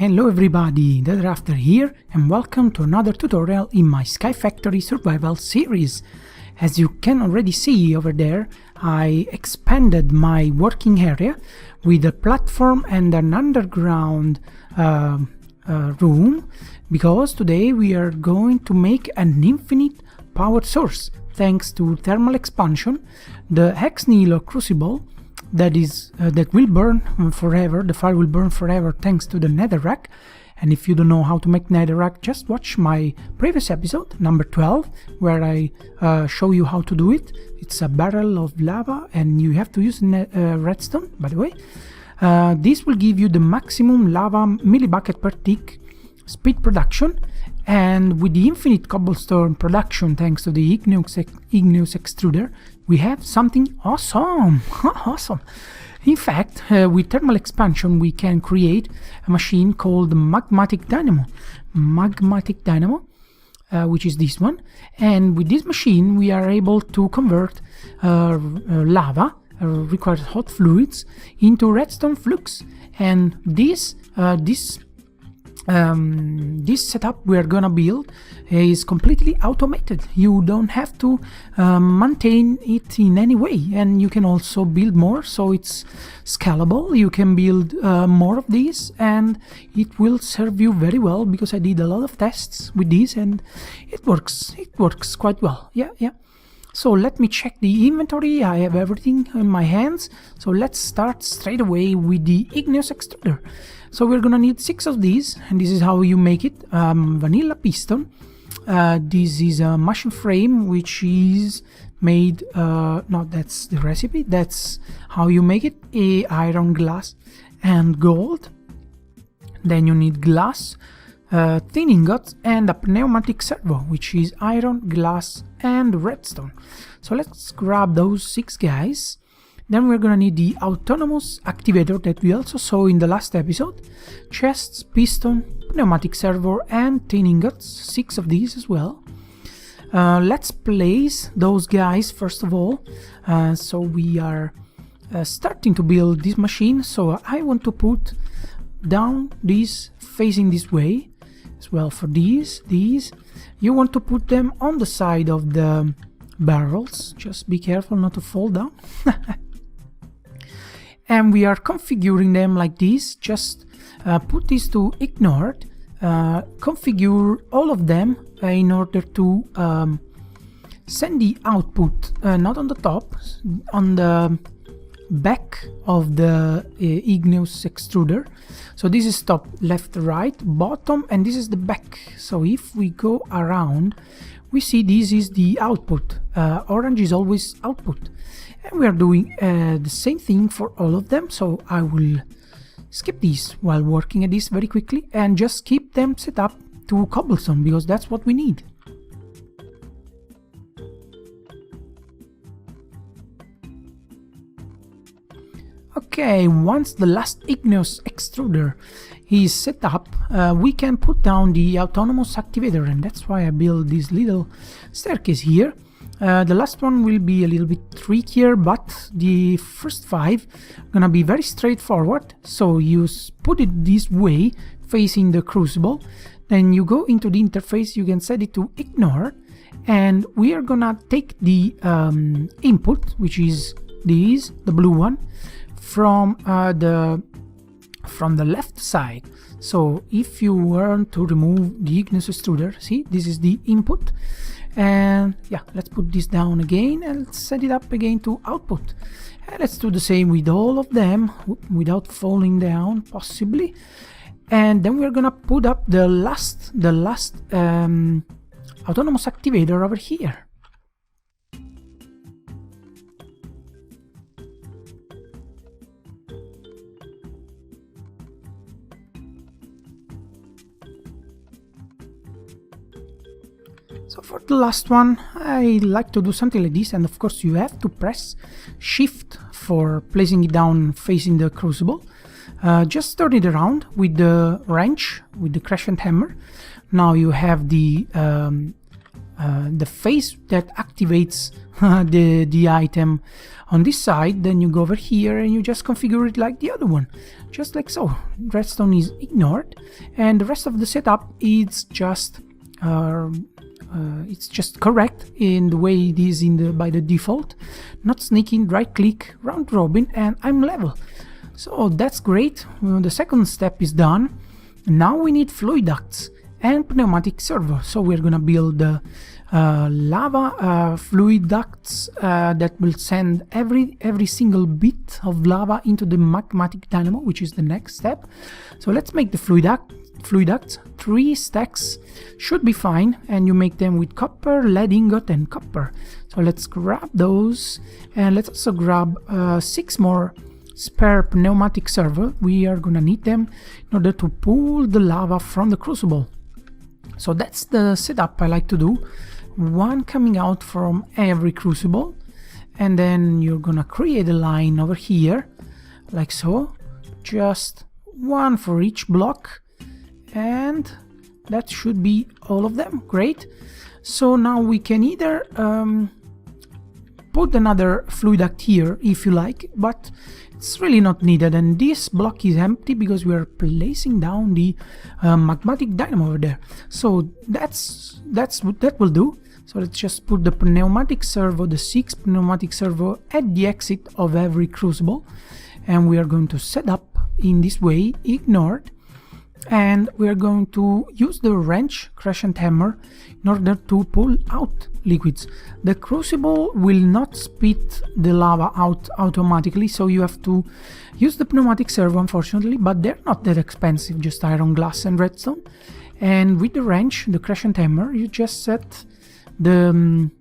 Hello everybody, the Drafter here, and welcome to another tutorial in my Sky Factory survival series. As you can already see over there, I expanded my working area with a platform and an underground room, because today we are going to make an infinite power source thanks to thermal expansion, the Ex Nihilo Crucible, that will burn forever. The fire will burn forever thanks to the netherrack. And if you don't know how to make netherrack, just watch my previous episode, number 12, where I show you how to do it. It's a barrel of lava and you have to use redstone, by the way. This will give you the maximum lava millibucket per tick speed production, and with the infinite cobblestone production thanks to the Ignace Extruder, we have something awesome. Awesome. In fact, with thermal expansion we can create a machine called Magmatic Dynamo. Magmatic Dynamo, which is this one, and with this machine we are able to convert lava, requires hot fluids, into redstone flux. And this setup we are gonna build is completely automated. You don't have to maintain it in any way, and you can also build more, so it's scalable. You can build more of these and it will serve you very well, because I did a lot of tests with this and it works quite well. Yeah. So let me check the inventory. I have everything in my hands, so let's start straight away with the Ignace Extruder. So we're gonna need 6 of these, and this is how you make it. Vanilla piston. This is a machine frame which is made, no, that's the recipe, that's how you make it. Iron, glass and gold. Then you need glass, thin ingots and a pneumatic servo, which is iron, glass and redstone. So let's grab those 6 guys. Then we're gonna need the autonomous activator that we also saw in the last episode. Chests, piston, pneumatic servo and tin ingots, 6 of these as well. Let's place those guys first of all. So we are starting to build this machine, so I want to put down these facing this way as well. For these you want to put them on the side of the barrels. Just be careful not to fall down. And we are configuring them like this. Just put these to ignored, configure all of them in order to send the output not on the top, on the back of the Ignace Extruder. So this is top, left, right, bottom, and this is the back. So if we go around, we see this is the output. Orange is always output. And we are doing the same thing for all of them, so I will skip these while working at this very quickly and just keep them set up to cobblestone, because that's what we need. Okay, once the last Ignace Extruder is set up, we can put down the autonomous activator, and that's why I built this little staircase here. The last one will be a little bit trickier, but the first 5 are gonna be very straightforward. So you put it this way, facing the crucible, then you go into the interface, you can set it to ignore, and we are gonna take the input, which is the blue one, from the left side. So if you want to remove the Ignace Extruder, see, this is the input. And yeah, let's put this down again and let's set it up again to output. And let's do the same with all of them without falling down, possibly. And then we're gonna put up the last autonomous activator over here. So for the last one, I like to do something like this, and of course you have to press shift for placing it down facing the crucible. Just turn it around with the wrench, with the crescent hammer. Now you have the the phase that activates the item on this side, then you go over here and you just configure it like the other one, just like so. Redstone is ignored, and the rest of the setup is just it's just correct in the way it is by the default. Not sneaking, right click, round robin, and I'm level. So that's great. The second step is done. Now we need fluid ducts and pneumatic servo. So we're gonna build the lava fluid ducts that will send every single bit of lava into the Magmatic Dynamo, which is the next step. So let's make the fluid ducts. 3 stacks should be fine, and you make them with copper, lead ingot, and copper. So let's grab those, and let's also grab 6 more spare pneumatic servo. We are gonna need them in order to pull the lava from the crucible. So that's the setup I like to do. One coming out from every crucible, and then you're gonna create a line over here like so, just one for each block, and that should be all of them. Great. So now we can either put another fluid duct here if you like, but it's really not needed, and this block is empty because we are placing down the Magmatic Dynamo over there. So that will do. So let's just put the pneumatic servo, the 6 pneumatic servo, at the exit of every crucible, and we are going to set up in this way, ignored, and we are going to use the wrench, crescent hammer, in order to pull out liquids. The crucible will not spit the lava out automatically, so you have to use the pneumatic servo, unfortunately, but they're not that expensive, just iron, glass, and redstone. And with the wrench, the crescent hammer, you just set the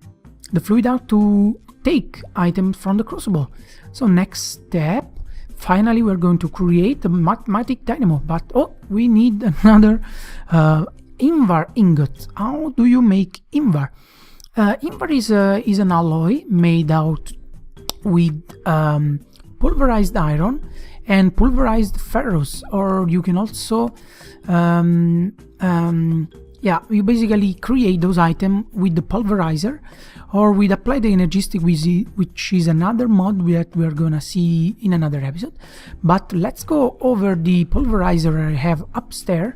fluid out to take items from the crucible. So next step, finally we're going to create the Magmatic Dynamo, but oh, we need another Invert ingot. How do you make Invert? Invert is an alloy made out with pulverized iron and pulverized ferrous, or you can also yeah, you basically create those items with the pulverizer or with applied energistic, which is another mod that we are gonna see in another episode. But let's go over the pulverizer I have upstairs,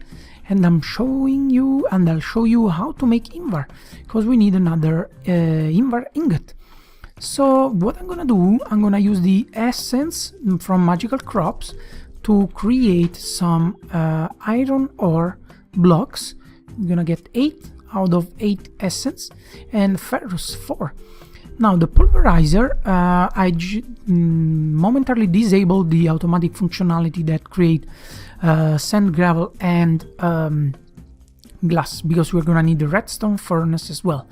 and I'll show you how to make Invert, because we need another Invert ingot. So what I'm gonna do, I'm gonna use the essence from magical crops to create some iron ore blocks. I'm gonna get 8 out of 8 essence, and ferrous 4. Now the pulverizer, I momentarily disabled the automatic functionality that create sand, gravel, and glass, because we're gonna need the redstone furnace as well.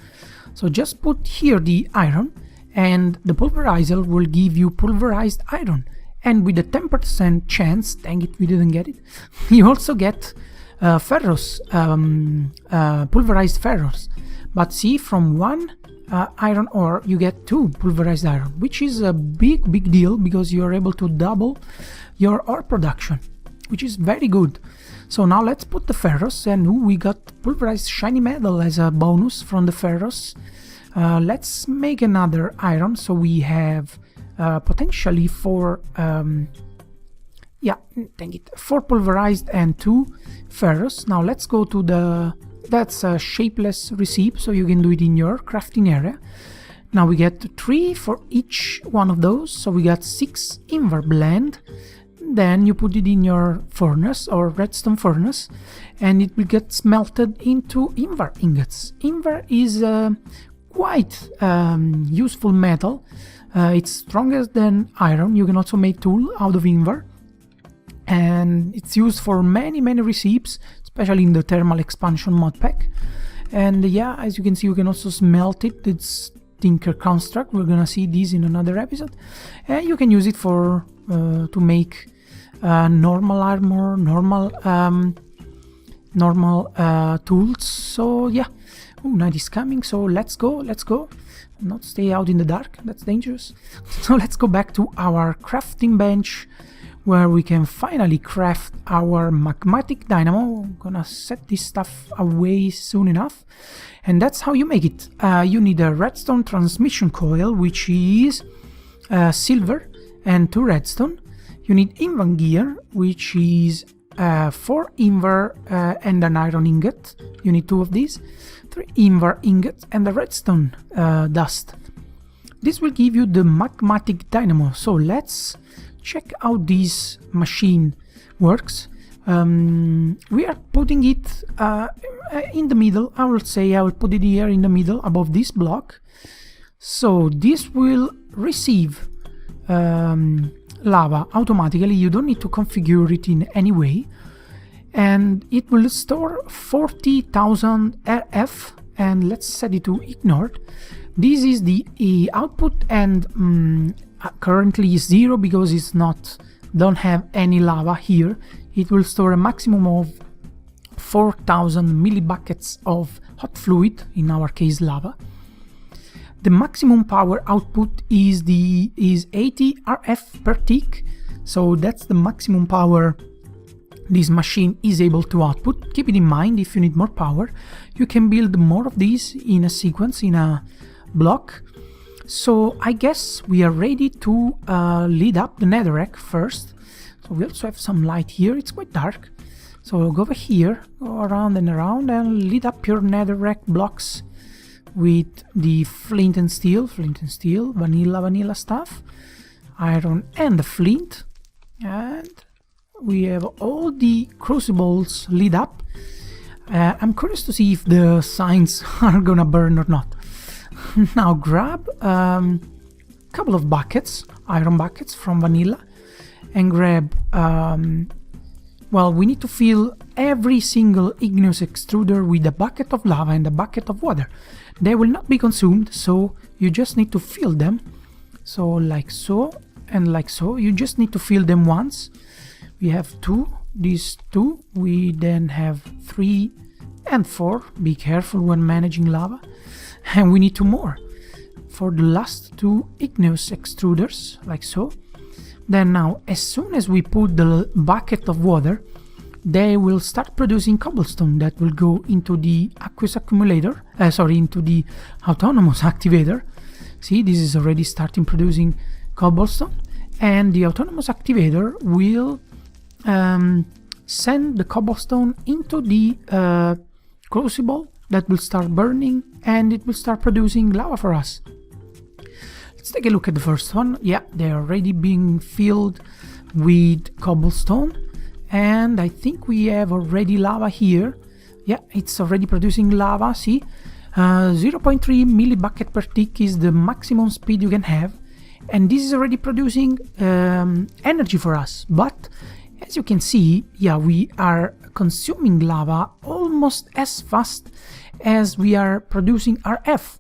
So just put here the iron, and the pulverizer will give you pulverized iron, and with a 10% chance, dang it, we didn't get it, you also get ferrous, pulverized ferrous. But see, from 1 iron ore you get 2 pulverized iron, which is a big deal, because you are able to double your ore production, which is very good. So now let's put the ferrous, and we got pulverized shiny metal as a bonus from the ferrous. Let's make another iron, so we have potentially 4 yeah, dang it, 4 pulverized and 2 ferrous. Now let's go to that's a shapeless recipe, so you can do it in your crafting area. Now we get 3 for each one of those, so we got 6 Invert blend. Then you put it in your furnace or redstone furnace, and it will get smelted into Invert ingots. Invert is quite useful metal. It's stronger than iron. You can also make tool out of Invert, and it's used for many recipes, especially in the thermal expansion mod pack. And yeah, as you can see, you can also smelt it. It's Tinker construct. We're gonna see these in another episode, and you can use it for to make normal armor, normal tools. So yeah, night is coming, so let's go. Not stay out in the dark, that's dangerous. So let's go back to our crafting bench. where we can finally craft our Magmatic Dynamo. I'm gonna set this stuff away soon enough. And that's how you make it. You need a redstone transmission coil, which is silver and 2 redstone. You need invert gear, which is 4 invert and an iron ingot. You need 2 of these. 3 invert ingots and a redstone dust. This will give you the Magmatic Dynamo. So let's check how this machine works. We are putting it in the middle. I will say I will put it here in the middle above this block. So this will receive lava automatically. You don't need to configure it in any way. And it will store 40,000 RF, and let's set it to ignored. This is the output, and currently is 0 because it's don't have any lava here. It will store a maximum of 4,000 millibuckets of hot fluid, in our case lava. The maximum power output is 80 RF per tick, so that's the maximum power this machine is able to output. Keep it in mind, if you need more power, you can build more of these in a sequence, in a block. So I guess we are ready to lead up the netherrack first. So we also have some light here. It's quite dark, so go over here, go around and lead up your netherrack blocks with the flint and steel, vanilla stuff, iron and the flint, and we have all the crucibles lit up. I'm curious to see if the signs are gonna burn or not. Now grab a couple of buckets, iron buckets from vanilla, and grab, well, we need to fill every single Ignace extruder with a bucket of lava and a bucket of water. They will not be consumed, so you just need to fill them. So like so and like so, you just need to fill them once. We have 2, these 2, we then have 3 and 4, be careful when managing lava, and we need 2 more for the last 2 Ignace extruders, like so. Then now, as soon as we put the bucket of water, they will start producing cobblestone that will go into the aqueous accumulator, into the autonomous activator. See, this is already starting producing cobblestone, and the autonomous activator will send the cobblestone into the crucible that will start burning, and it will start producing lava for us. Let's take a look at the first one. Yeah, they're already being filled with cobblestone, and I think we have already lava here. Yeah, it's already producing lava. See, 0.3 millibucket per tick is the maximum speed you can have, and this is already producing energy for us. But as you can see, yeah, we are consuming lava almost as fast as we are producing RF.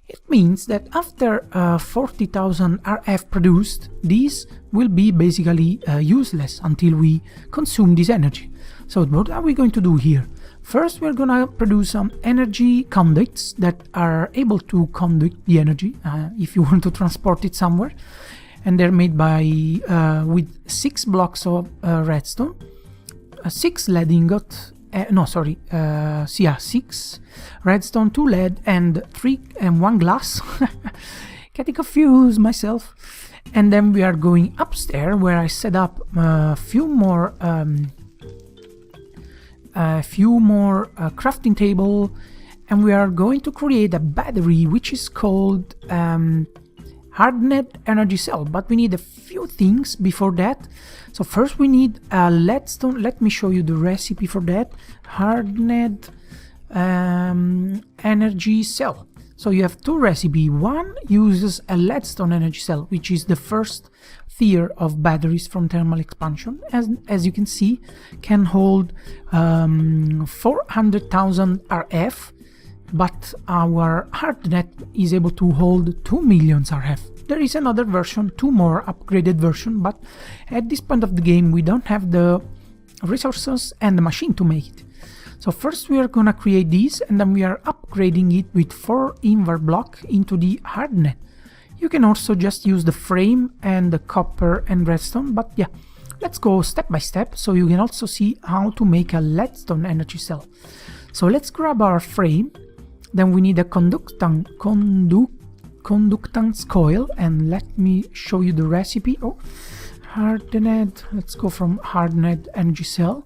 It means that after 40,000 RF produced, these will be basically useless until we consume this energy. So what are we going to do here? First, we're gonna produce some energy conduits that are able to conduit the energy if you want to transport it somewhere. And they're made by with 6 blocks of redstone, 6 lead ingot, 6 redstone, 2 lead, and 1 glass. Getting confused myself. And then we are going upstairs, where I set up a few more crafting table, and we are going to create a battery which is called Hardnet energy cell. But we need a few things before that. So first we need a leadstone. Let me show you the recipe for that. Hardnet energy cell. So you have 2 recipes. One uses a leadstone energy cell, which is the first tier of batteries from thermal expansion. As you can see, can hold 400,000 RF, but our Hardnet is able to hold 2 million RF. There is another version, 2 more upgraded version, but at this point of the game we don't have the resources and the machine to make it. So first we are gonna create these, and then we are upgrading it with 4 invert block into the Hardnet. You can also just use the frame and the copper and redstone, but yeah, let's go step by step so you can also see how to make a leadstone energy cell. So let's grab our frame, then we need a conductance coil, and let me show you the recipe. Oh, Hardnet, let's go from Hardnet energy cell.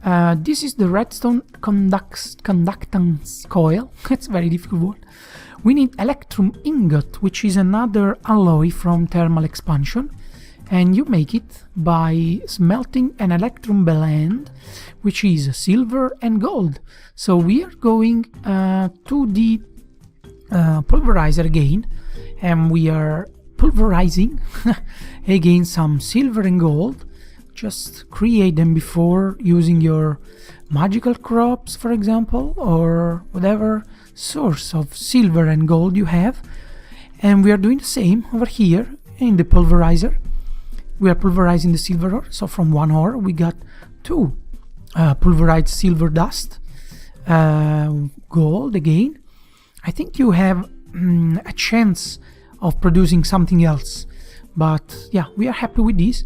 This is the redstone conductance coil. It's a very difficult word. We need electrum ingot, which is another alloy from thermal expansion, and you make it by smelting an electrum blend, which is silver and gold. So we are going to the pulverizer again, and we are pulverizing again some silver and gold. Just create them before using your magical crops, for example, or whatever source of silver and gold you have. And we are doing the same over here in the pulverizer. We are pulverizing the silver ore, so from one ore we got 2 pulverized silver dust, gold again. I think you have a chance of producing something else, but yeah, we are happy with this.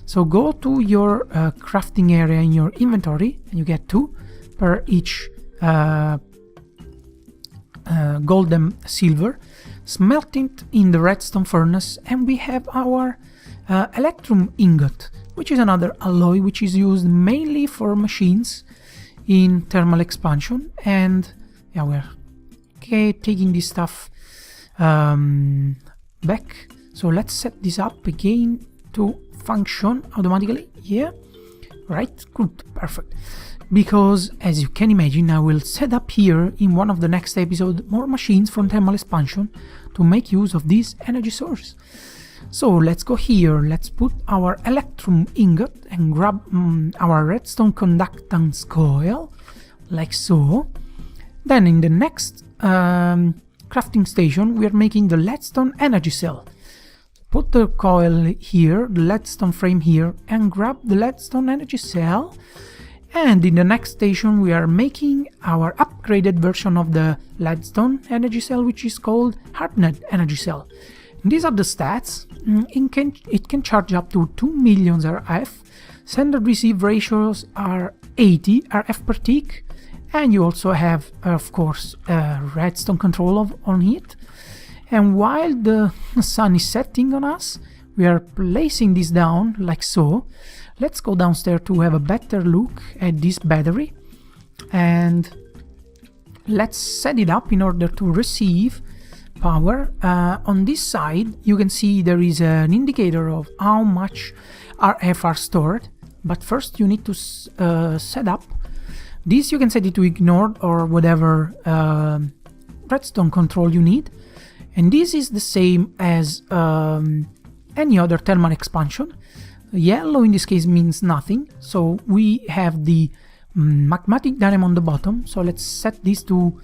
So go to your crafting area in your inventory, and you get 2 per each gold and silver. Smelt it in the redstone furnace, and we have our electrum ingot, which is another alloy which is used mainly for machines in thermal expansion. And yeah, we're taking this stuff back. So let's set this up again to function automatically. Yeah, right, good, perfect. Because as you can imagine, I will set up here in one of the next episodes more machines from thermal expansion to make use of this energy source. So let's go here, let's put our electrum ingot and grab our redstone conductance coil, like so. Then in the next crafting station we are making the leadstone energy cell. Put the coil here, the leadstone frame here, and grab the leadstone energy cell. And in the next station we are making our upgraded version of the leadstone energy cell, which is called Hardnet energy cell. These are the stats. It can charge up to 2 million RF. Send and receive ratios are 80 RF per tick, and you also have, of course, redstone control on it. And while the sun is setting on us, we are placing this down like so. Let's go downstairs to have a better look at this battery, and let's set it up in order to receive power. On this side you can see there is an indicator of how much RF are stored, but first you need to set up this. You can set it to ignored or whatever redstone control you need, and this is the same as any other thermal expansion. Yellow in this case means nothing, so we have the Magmatic Dynamo on the bottom. So let's set this to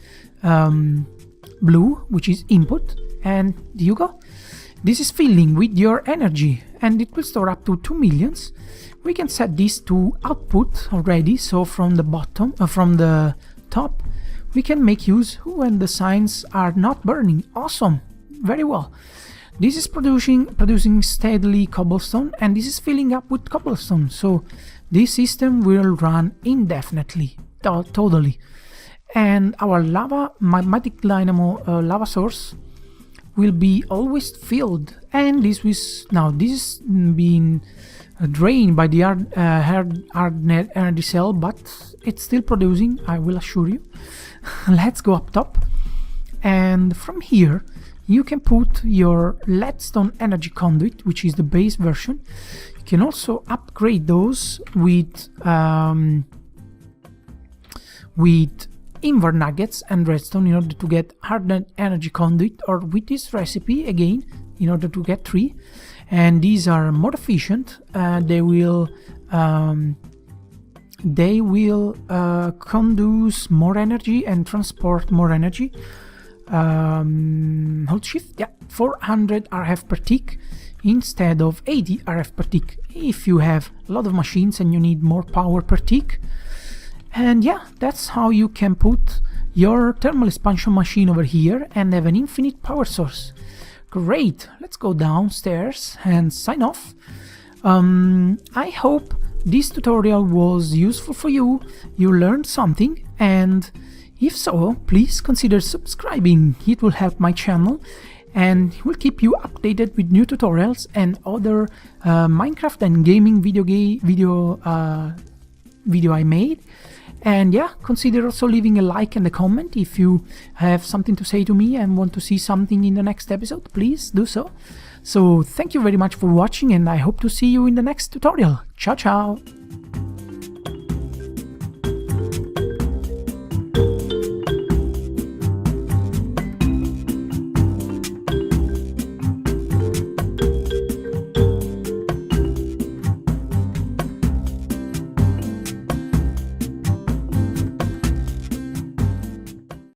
blue, which is input, and there you go. This is filling with your energy, and it will store up to 2 millions. We can set this to output already, so from the bottom, from the top, we can make use when the signs are not burning. Awesome, very well. This is producing steadily cobblestone, and this is filling up with cobblestone, so this system will run indefinitely, totally. And our Magmatic Dynamo lava source will be always filled, and this is being drained by the Hardnet energy cell, but it's still producing, I will assure you. Let's go up top, and from here you can put your leadstone energy conduit, which is the base version. You can also upgrade those with invert nuggets and redstone in order to get Hardnet energy conduit, or with this recipe again in order to get 3. And these are more efficient. They will conduce more energy and transport more energy. Hold shift, yeah, 400 RF per tick instead of 80 RF per tick if you have a lot of machines and you need more power per tick. And yeah, that's how you can put your thermal expansion machine over here and have an infinite power source. Great, let's go downstairs and sign off. I hope this tutorial was useful for you, you learned something, and if so, please consider subscribing. It will help my channel and will keep you updated with new tutorials and other Minecraft and gaming video I made. And yeah, consider also leaving a like and a comment if you have something to say to me and want to see something in the next episode. Please do so. So thank you very much for watching, and I hope to see you in the next tutorial. Ciao ciao!